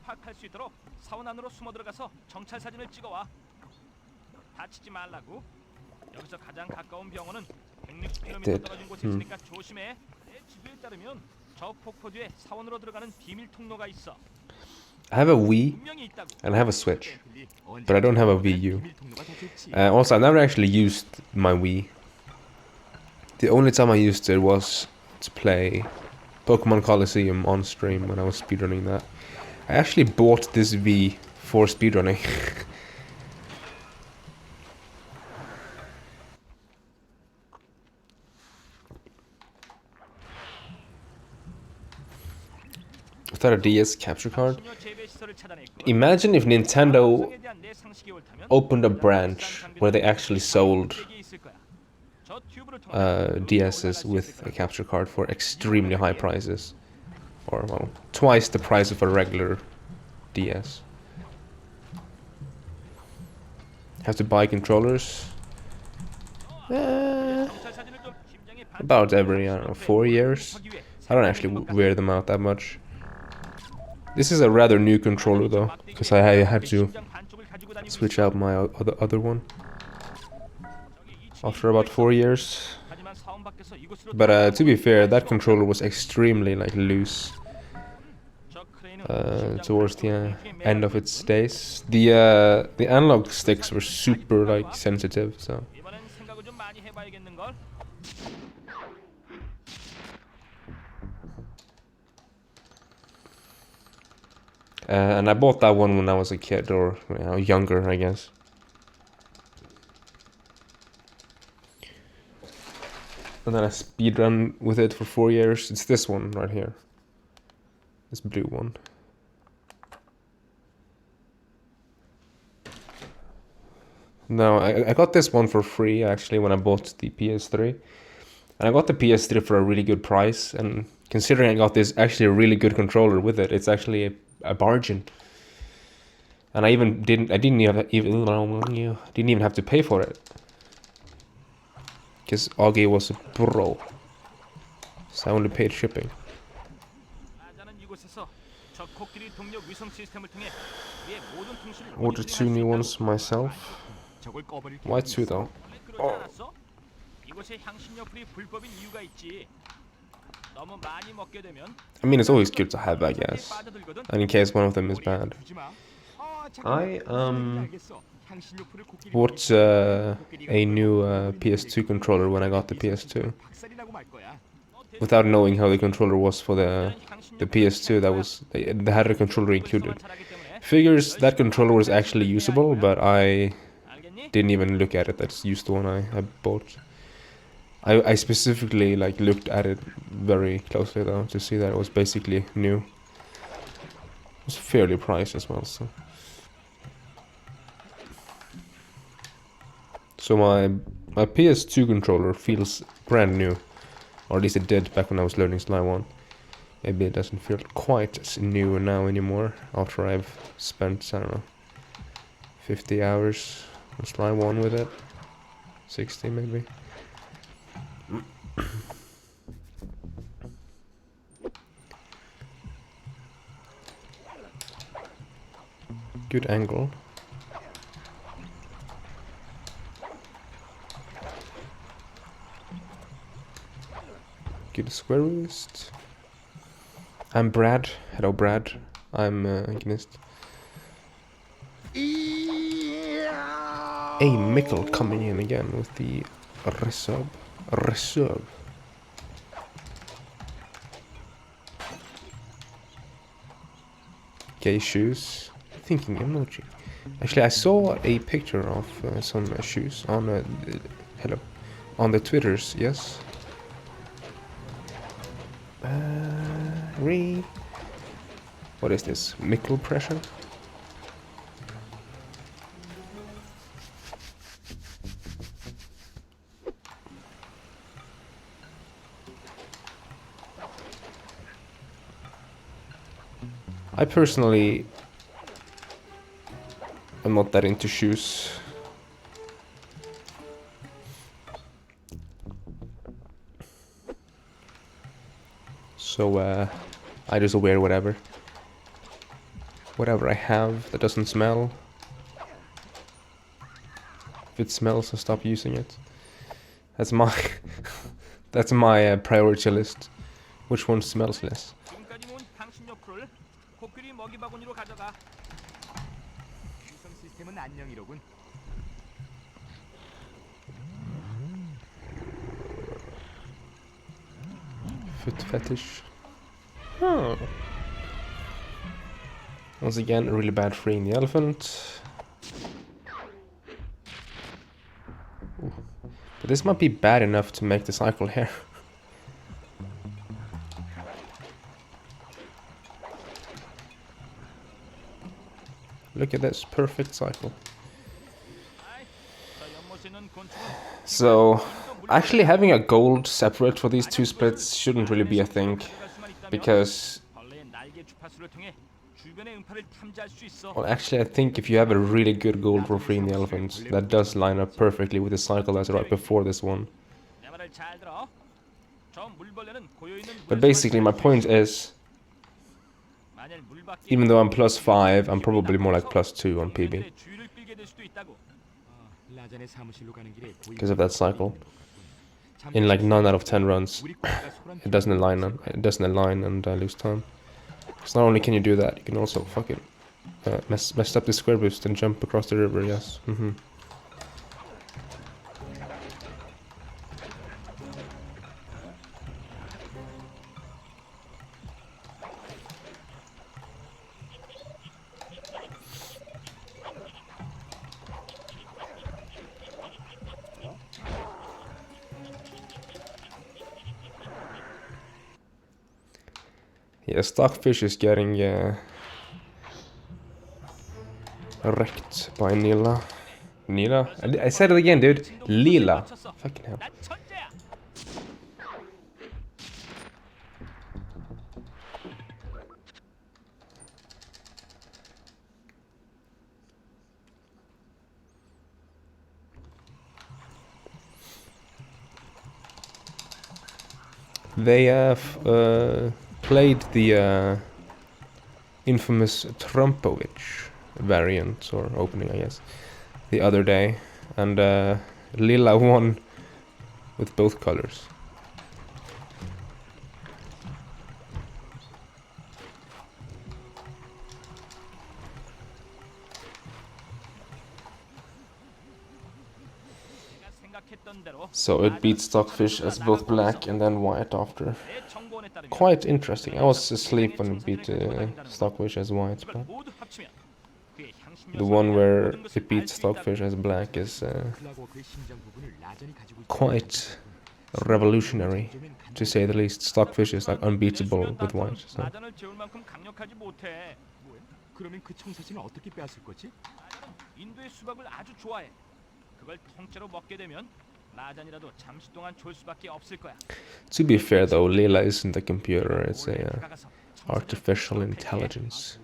파악할 수 있도록 사원 안으로 숨어 들어가서 정찰 사진을 찍어와. 다치지 말라고. 여기서 가장 가까운 병원은 160km 떨어진 곳에 있으니까 조심해. 내 지도에 따르면 저 폭포 뒤에 사원으로 들어가는 비밀 통로가 있어. I have a Wii and I have a Switch, but I don't have a Wii U. Also, I never actually used my Wii. The only time I used it was to play Pokemon Colosseum on stream when I was speedrunning that. I actually bought this Wii for speedrunning. Without a DS capture card? Imagine if Nintendo opened a branch where they actually sold DSs with a capture card for extremely high prices. Or, well, twice the price of a regular DS. Have to buy controllers? About every, I don't know, 4 years. I don't actually wear them out that much. This is a rather new controller though, because I had to switch out my other one after about 4 years. But to be fair, that controller was extremely like loose towards the end of its days. The analog sticks were super like sensitive, so. And I bought that one when I was a kid, or younger, I guess. And then I speedrun with it for 4 years. It's this one right here. This blue one. No, I got this one for free actually when I bought the PS3. And I got the PS3 for a really good price, and considering I got this actually a really good controller with it, it's actually a bargain. And I didn't even have to pay for it, because AG was a bro, so I only paid shipping. Ordered 2 new ones myself. Why 2 though? Oh. I mean, it's always good to have, I guess, and in case one of them is bad. I bought a new PS2 controller when I got the PS2, without knowing how the controller was for the PS2. They had a controller included. Figures that controller was actually usable, but I didn't even look at it. That's used the one I bought. I specifically like looked at it very closely though to see that it was basically new. It was fairly priced as well, so. So my PS2 controller feels brand new, or at least it did back when I was learning Sly 1. Maybe it doesn't feel quite as new now anymore after I've spent, I don't know, 50 hours on Sly 1 with it. 60 maybe. Good angle. Good square wrist. I'm Brad. Hello, Brad. I'm Gnist. A Mickle coming in again with the reserve. Gay shoes. Thinking emoji. Actually, I saw a picture of some shoes on on the Twitters. Yes. What is this? Mickle pressure? I personally am not that into shoes. So I just wear whatever. whatever I have that doesn't smell. If it smells, I stop using it. That's my that's my priority list. Which one smells less? 지금까지 모은 향신료풀을 코끼리 먹이 바구니로 가져가. 위성 시스템은 안녕이로군. Foot fetish. Huh. Once again, really bad freeing the elephant. Ooh. But this might be bad enough to make the cycle here. Look at this, perfect cycle. So, actually having a gold separate for these two splits shouldn't really be a thing, because... Well, actually I think if you have a really good gold for freeing the elephant, that does line up perfectly with the cycle that's right before this one. But basically my point is, even though I'm +5, I'm probably more like +2 on PB. Because of that cycle. In like 9 out of 10 runs, it doesn't align and I lose time. So not only can you do that, you can also fucking mess up the square boost and jump across the river, yes. Yeah, Stockfish is getting wrecked by Neyla. Neyla? I said it again, dude. Lila. Fucking hell. They have played the infamous Trumpovich variant, or opening I guess, the other day, and Lila won with both colors. So it beat Stockfish as both black and then white after. Quite interesting. I was asleep when it beat Stockfish as white, but the one where it beats Stockfish as black is quite revolutionary, to say the least. Stockfish is like unbeatable with white. So. 그러면 그 청사진은 어떻게 빼앗을 거지? 인도의 수박을 아주 좋아해. 그걸 통째로 먹게 되면 라잔이라도 잠시 동안 졸 수밖에 없을 거야. To be fair though, Lila isn't a computer, it's a artificial intelligence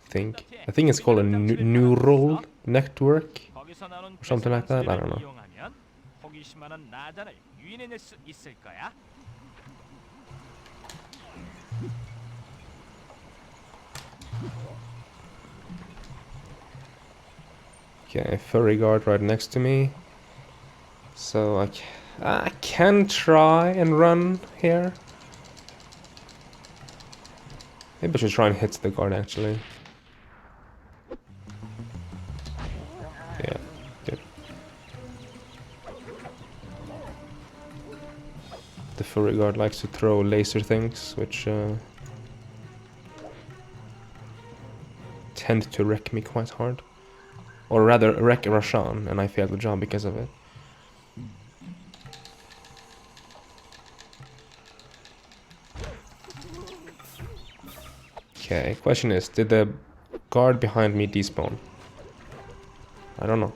thing. I think it's called a neural network or something like that, I don't know. 호기심많은 라잔을 유인해낼 수 있을 거야. Okay, furry guard right next to me. So I can try and run here. Maybe I should try and hit the guard actually. Yeah, good. The furry guard likes to throw laser things, which tend to wreck me quite hard. Or rather, wreck Rashan, and I failed the job because of it. Okay, question is, did the guard behind me despawn? I don't know.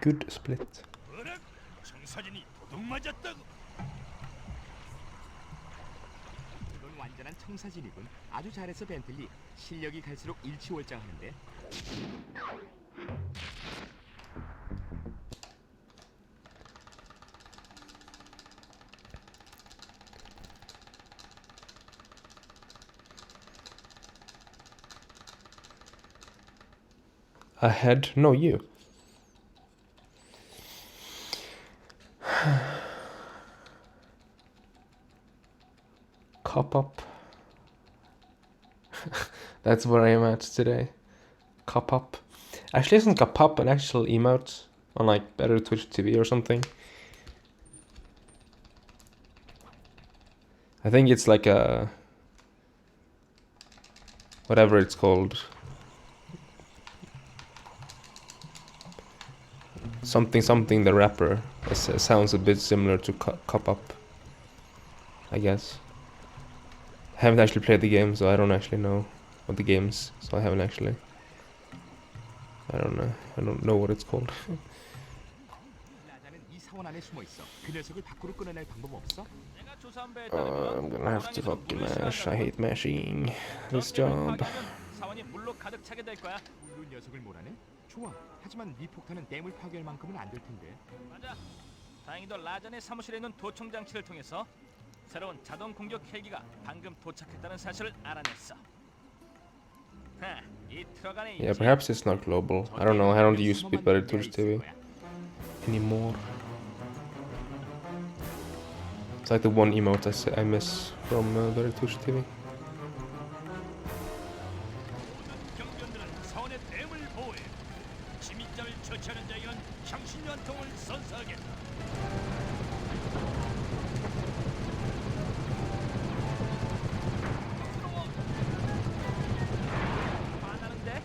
good split. 청사진이 도둑 맞았다고. 이건 완전한 청사진이군. 아주 잘했어 벤틀리. 실력이 갈수록 일치월장하는데. Ahead? No, you. Cop up. That's where I am at today. Cop up. Actually, isn't cop up an actual emote on like Better Twitch TV or something? I think it's like a whatever it's called. Something the rapper. It sounds a bit similar to cop up, I guess. I haven't actually played the game, so I don't actually know what the game is. So I haven't actually. I don't know. I don't know what it's called. 라자는 이 사원 안에 숨어 있어. 그 녀석을 밖으로 끌어낼 방법 없어? 내가 조사한 바에 따르면 I'm gonna have to 호랑이도 fucking 물을 mash. I 싫어한다고. hate mashing this 덤벼를 job. 파괴하면 사원이 물로 가득 차게 될 거야. 물로 녀석을 몰아내? 좋아. 하지만 네 폭탄은 댐을 파괴할 만큼은 안 될 텐데. 맞아. 다행히도 라잔의 사무실에 있는 도청 장치를 통해서 새로운 자동 공격 헬기가 방금 도착했다는 사실을 알아냈어. 하, 이 트럭 안에 Yeah, 있지. perhaps it's not global. I don't know. I don't use Better Twitch TV anymore. It's like the one emote I miss from Better Twitch TV. 경비원들은 사원의 댐을 보호해. 침입자를 처치하는 자에게는 향신료 한 통을 선사하겠다. 화나는데?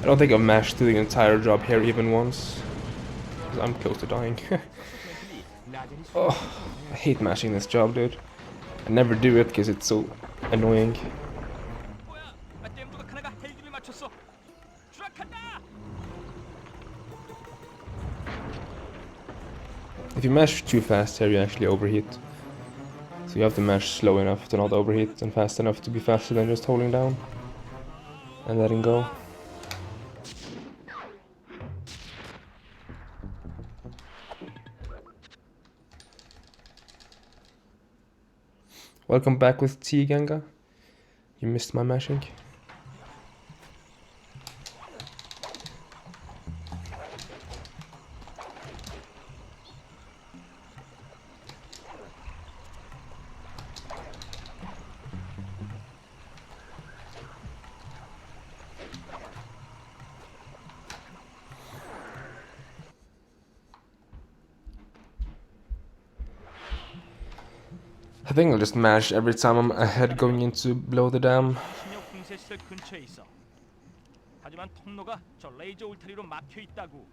I don't think I've mashed through the entire job here even once. 'Cause I'm close to dying. Oh, I hate mashing this job, dude. I never do it because it's so annoying. 뭐야? 댐 조각 하나가 헬기를 맞췄어. 추락한다. If you mash too fast here, you actually overheat. So you have to mash slow enough to not overheat and fast enough to be faster than just holding down and letting go. Welcome back with tea, Ganga. You missed my mashing. I think I'll just mash every time I'm ahead going into blow the dam. 신역 분쇄시설 근처에 있어. 하지만 통로가 저 레이저 울타리로 막혀 있다고.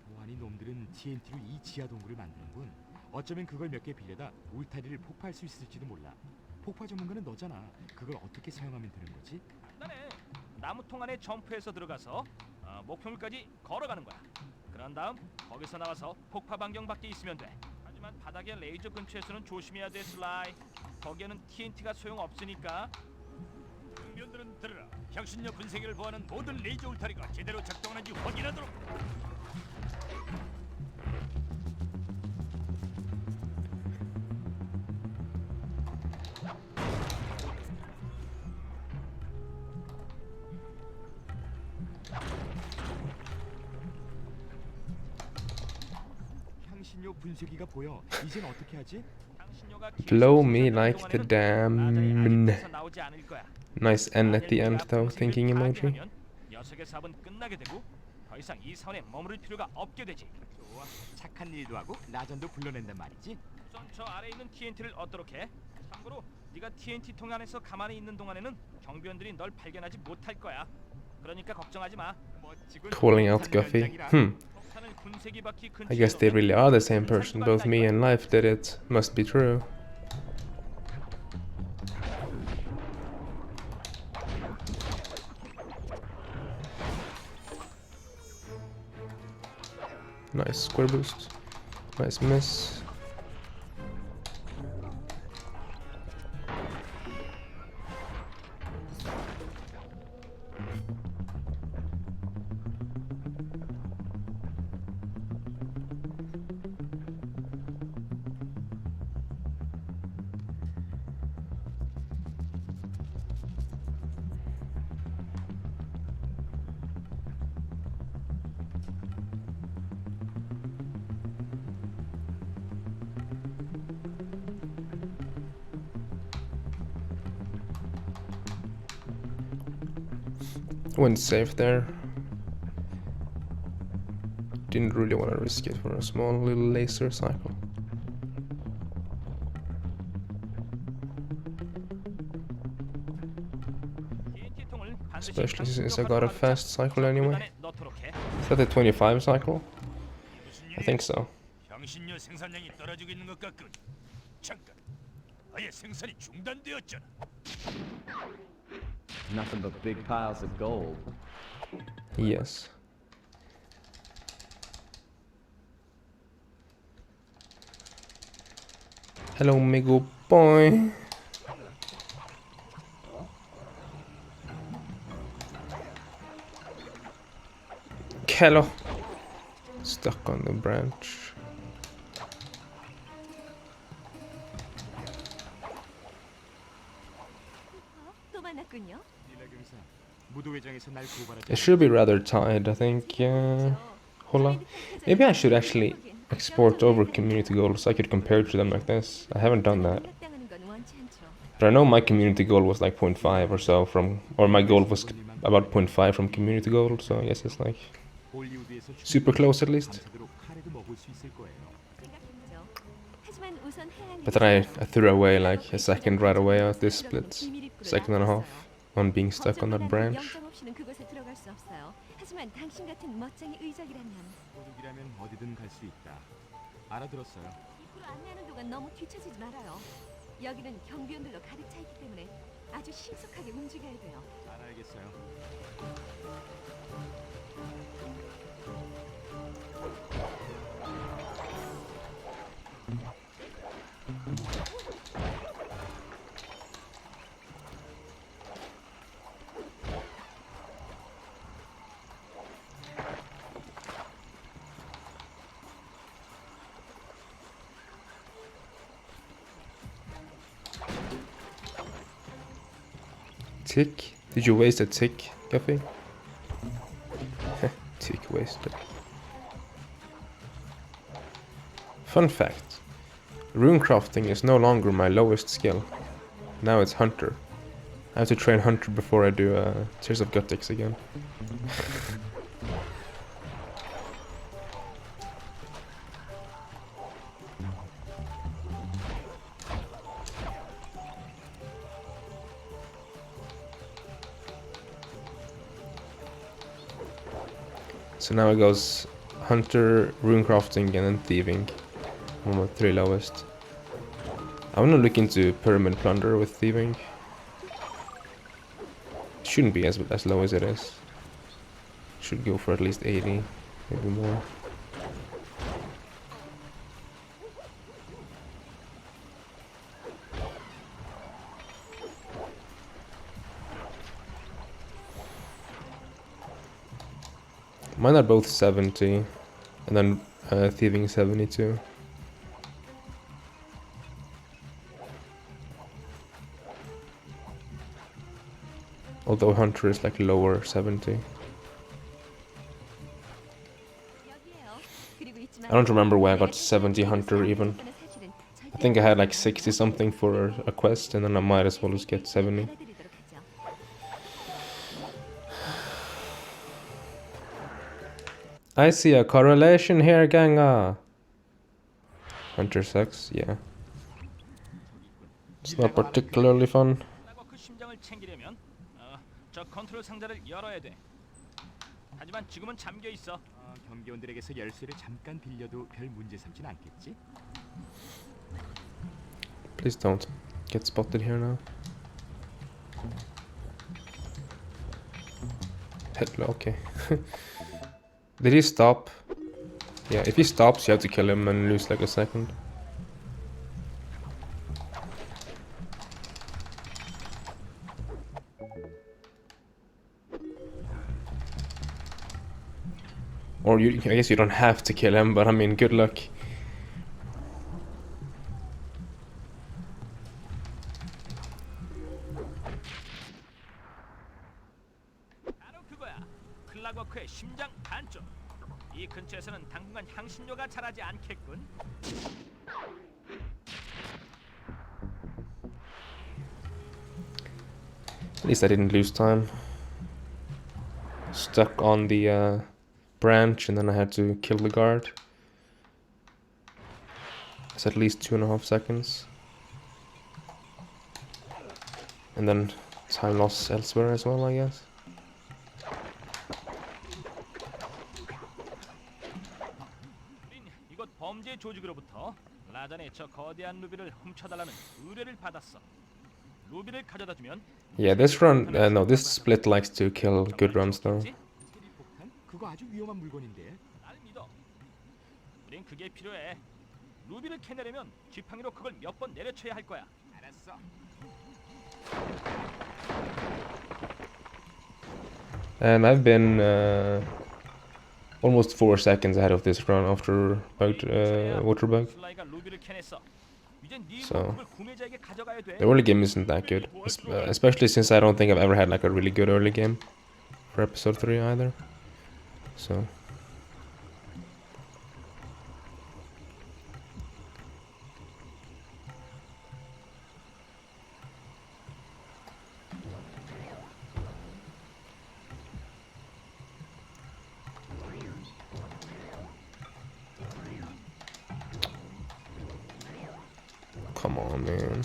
보안이 놈들은 TNT로 이 지하 동굴을 만드는군. 어쩌면 그걸 몇 개 빌려다 울타리를 폭파할 수 있을지도 몰라. 폭파 전문가는 너잖아. 그걸 어떻게 사용하면 되는 거지? 간단해. 나무통 안에 점프해서 들어가서 목표물까지 걸어가는 거야. 그런 다음 거기서 나와서 폭파 반경 밖에 있으면 돼. 하지만 바닥의 레이저 근처에서는 조심해야 돼, 슬라이. 거기에는 TNT가 소용없으니까. 경비원들은 들으라. 향신료 분쇄기를 보호하는 모든 레이저 울타리가 제대로 작동하는지 확인하도록. 향신료 분쇄기가 보여. 이젠 어떻게 하지? Blow me like the dam. Nice N at the end though, thinking emoji. 녀석의 사업은 끝나게 되고 더 이상 이 사원에 머무를 필요가 없게 되지. 좋아. 착한 일도 하고 라전도 불러낸단 말이지. 우선 저 아래에 있는 TNT를 얻도록 해. 참고로 네가 TNT 통 안에서 가만히 있는 동안에는 경비원들이 널 발견하지 못할 거야. 그러니까 걱정하지 마. 멋지군. Calling out Guffy. 폭탄을 이번엔 군세기 바퀴 I guess they really are the same person. Both me and Life did it. Must be true. Nice square boost. Nice miss. Went safe there. Didn't really want to risk it for a small little laser cycle. Especially since I got a fast cycle anyway. Is that the 25 cycle? I think so. 향신료 생산량이 떨어지고 있는 것 같군. 잠깐, 아예 생산이 중단되었잖아. Nothing but big piles of gold. Yes. Hello, Migo boy. Hello. Stuck on the branch. 또 만났군요. 닐라 경사, 무도회장에서 날 고발하자. It should be rather tight, I think. Hold on. Maybe I should actually export over community goals so I could compare to them like this. I haven't done that. But I know my community goal was like 0.5 or so from, or my goal was about 0.5 from community goal, so I guess it's like super close at least. But then I threw away like a second right away at this split, second and a half, on being stuck on that branch. 하지만 당신 같은 멋쟁이 의적이라면 도둑이라면 어디든 갈 수 있다. 알아들었어요. 입구로 안내하는 동안 너무 뒤처지지 말아요. 여기는 경비원들로 가득 차 있기 때문에 아주 신속하게 움직여야 돼요. 잘 알겠어요. Tick? Did you waste a tick, Guffy? Tick wasted. Fun fact. Rune crafting is no longer my lowest skill. Now it's Hunter. I have to train Hunter before I do Tears of Guttix again. So now it goes Hunter, Runecrafting, and then Thieving. One of the three lowest. I wanna look into Pyramid Plunder with Thieving. Shouldn't be as low as it is. Should go for at least 80, maybe more. Mine are both 70, and then Thieving 72. Although Hunter is like lower 70. I don't remember where I got 70 Hunter even. I think I had like 60 something for a quest, and then I might as well just get 70. I see a correlation here, ganga. Hunter sucks, yeah. It's not particularly fun. 그 심장을 챙기려면 저 컨트롤 상자를 열어야 돼. 하지만 지금은 잠겨 있어. 경비원들에게서 열쇠를 잠깐 빌려도 별 문제 삼진 않겠지? Please don't get spotted here now. Hello, okay. Did he stop? Yeah, if he stops, you have to kill him and lose like a second. Or I guess you don't have to kill him, but I mean, good luck. 바로 그거야. 클락워크의 심장 반쪽. 이 근처에서는 당분간 향신료가 자라지 않겠군. At least I didn't lose time. Stuck on the branch and then I had to kill the guard. It's at least 2.5 seconds. And then time loss elsewhere as well, I guess. 우린 이곳 범죄 조직으로부터 라잔의 저 거대한 루비를 훔쳐달라는 의뢰를 받았어. 루비를 가져다 주면 Yeah, this run, no, this split likes to kill good runs though. 폭탄? 그거 아주 위험한 물건인데. 날 믿어. 우린 그게 필요해. 루비를 캐내려면 지팡이로 그걸 몇 번 내려쳐야 할 거야. 알았어. And I've been almost 4 seconds ahead of this run after water bug. 슬라이가 루비를 캐냈어. 이젠 네 So, 그걸 구매자에게 가져가야 돼. The early game isn't that good, especially since I don't think I've ever had like a really good early game for episode 3 either. So come on, man.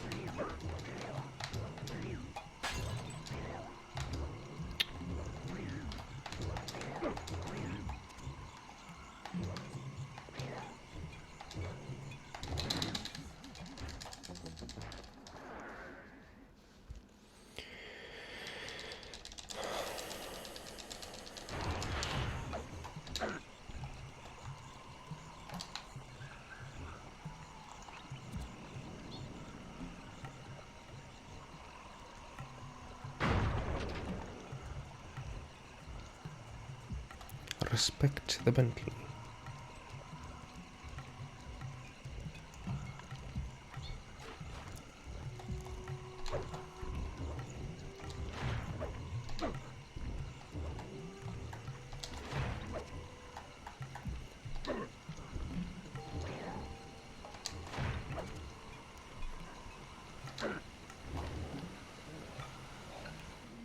Respect the Bentley.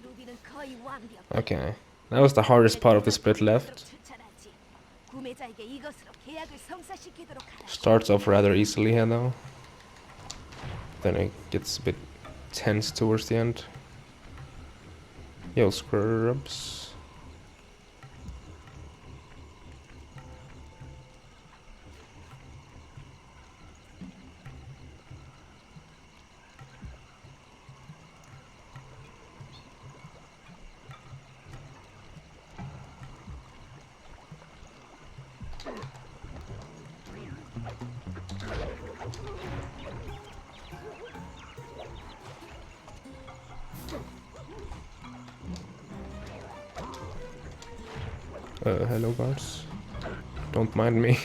루비는 거의 완벽. Okay, that was the hardest part of the split left. 추천하지. 구매자에게 이것으로 계약을 성사시키도록 하라. Starts off rather easily here though. Then it gets a bit tense towards the end. Yo, scrubs. Hello guards. Don't mind me.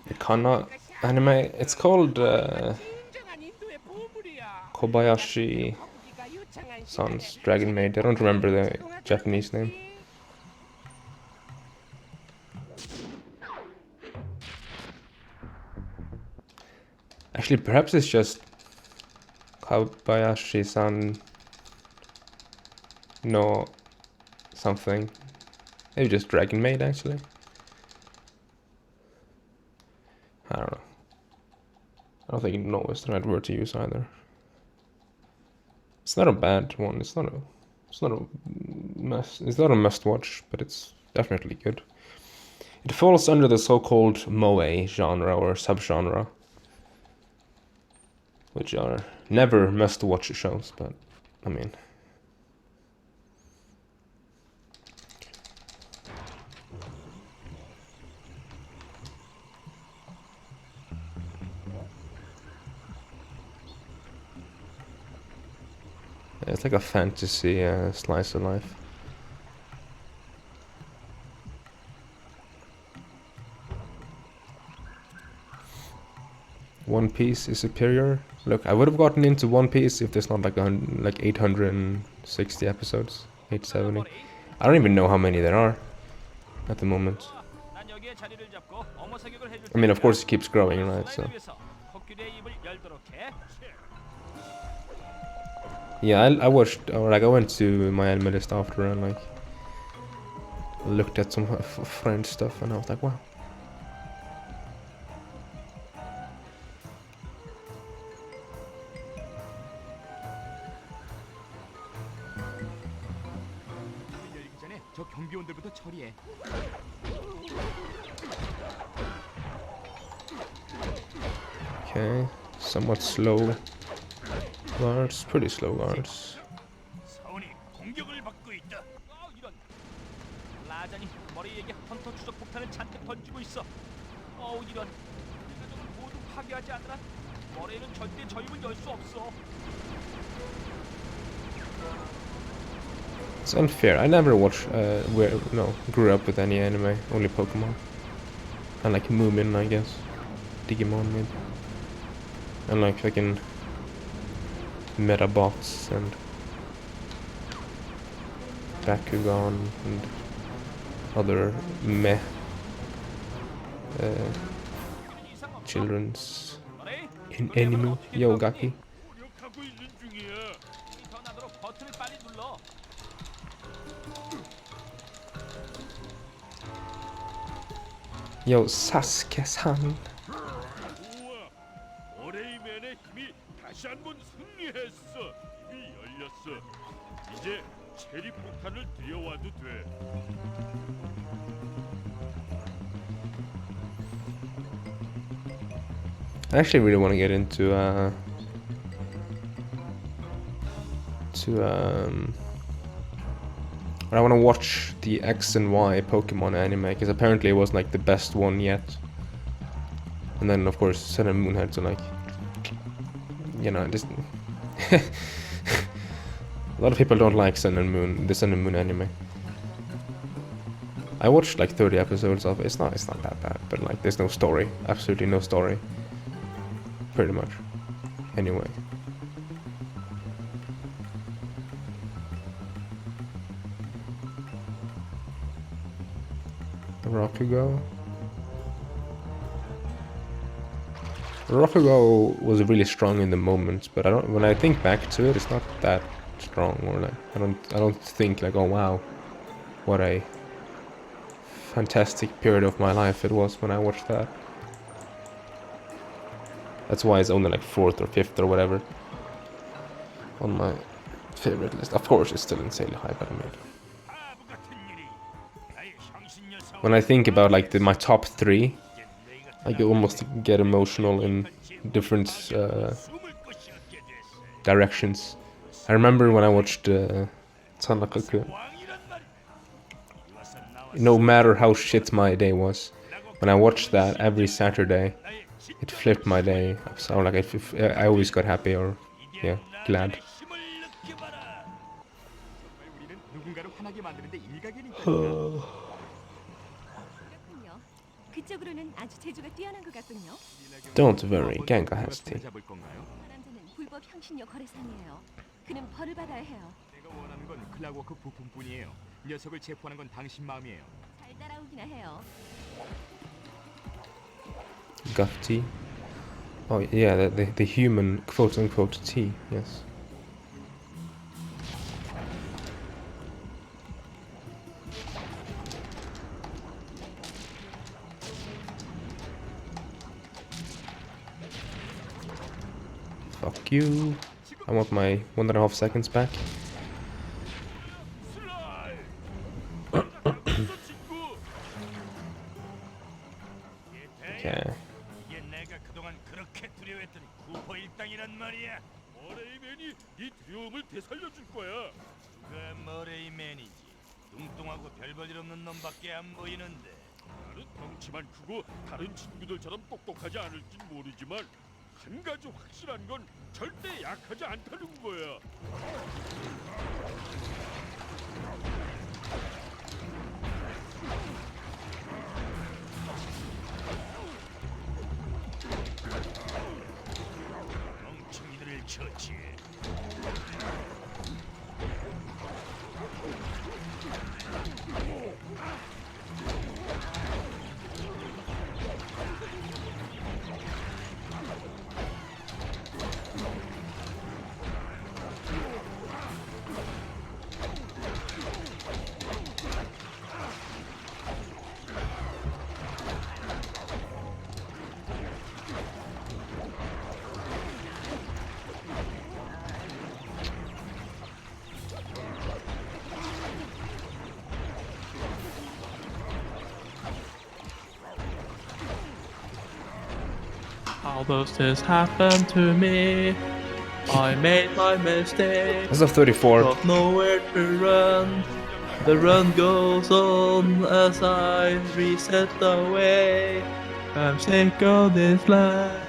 The Kana anime, it's called Kobayashi-san's Dragon Maid. I don't remember the Japanese name. Actually, perhaps it's just Kobayashi-san no something. Maybe just Dragon Maid, actually. I don't know. I don't think no is the right word to use either. It's not a bad one. It's not a It's not a must. It's not a must-watch, but it's definitely good. It falls under the so-called moe genre or subgenre, which are never must-watch shows. But I mean, it's like a fantasy slice of life. One Piece is superior. Look, I would have gotten into One Piece if there's not like 860 episodes, 870. I don't even know how many there are at the moment. 난 여기에 자리를 잡고 어머 사격을 해줄 I mean, of 테니까 course, it keeps growing, right? So 라인을 위해서 코끼리의 입을 열도록 해. yeah, I watched, or like I went to my anime list after and like looked at some French stuff, and I was like, wow. 문을 열기 전에 저 경비원들부터 처리해. Okay, somewhat slow guards, pretty slow guards. 사원이 공격을 받고 있다. 이런. 라잔이 머리에게 헌터 추적 폭탄을 잔뜩 던지고 있어. 이런. 우리가 좀 모두 파괴하지 않으라. 머리에는 절대 저 입을 열 수 없어. It's unfair. I never watched, grew up with any anime, only Pokemon. And like Moomin, I guess. Digimon, maybe. And like fucking Metabots and Bakugan and other meh children's in anime. Yo, Gaki. 노력하고 있는 중이야. 더 나도록 버튼을 빨리 눌러. Yo, Sasuke-san. 우와, 오레이맨의 힘이 다시 한번 승리했어. 입이 열렸어. 이제 체리 폭탄을 들여와도 돼. I actually really want to get into I want to watch the X and Y Pokemon anime because apparently it was like the best one yet. And then of course Sun and Moon had to like, you know, just a lot of people don't like Sun and Moon, the Sun and Moon anime. I watched like 30 episodes of it. It's not that bad, but like there's no story, absolutely no story. Pretty much. Anyway. Rokugo was really strong in the moment, but when I think back to it, it's not that strong. Or like I don't think like, oh wow, what a fantastic period of my life it was when I watched that. That's why it's only like 4th or 5th or whatever on my favorite list. Of course, it's still insanely high, but I mean, 바보 같은 일이. 나의 향신료 사원. when I think about like my top 3, I can almost get emotional in different 숨을 곳이 없게 됐어. directions. I remember when I watched Tanakaku. 왕이란 말이야. 이와서 나와 No matter how shit my day was, when I watched that every Saturday, it flipped my day. So like I always got happy or yeah, glad. 힘을 느껴봐라. 정말 우리는 누군가를 화나게 만드는데 일각이니까. 그렇군요. 그쪽으로는 아주 재주가 뛰어난 것 같군요. Don't worry, Gengar has tea. 잡을 건가요? 저 남자는 불법 향신료 거래상이에요. 그는 벌을 받아야 해요. 내가 원하는 건 클락워크 부품뿐이에요. 녀석을 체포하는 건 당신 마음이에요. 잘 따라오기나 해요. Guff tea. Oh yeah, the human quote unquote tea. Yes. Fuck you. I want my 1.5 seconds back. 뚱뚱하고 별 볼 일 없는 놈밖에 안 보이는데. 나는 덩치만 크고 다른 친구들처럼 똑똑하지 않을진 모르지만 한 가지 확실한 건 절대 약하지 않다는 거야. 멍청이들을 처치해. How does this happen to me? I made my mistake. As of 34. Got nowhere to run. The run goes on as I reset the way. I'm sick of this life.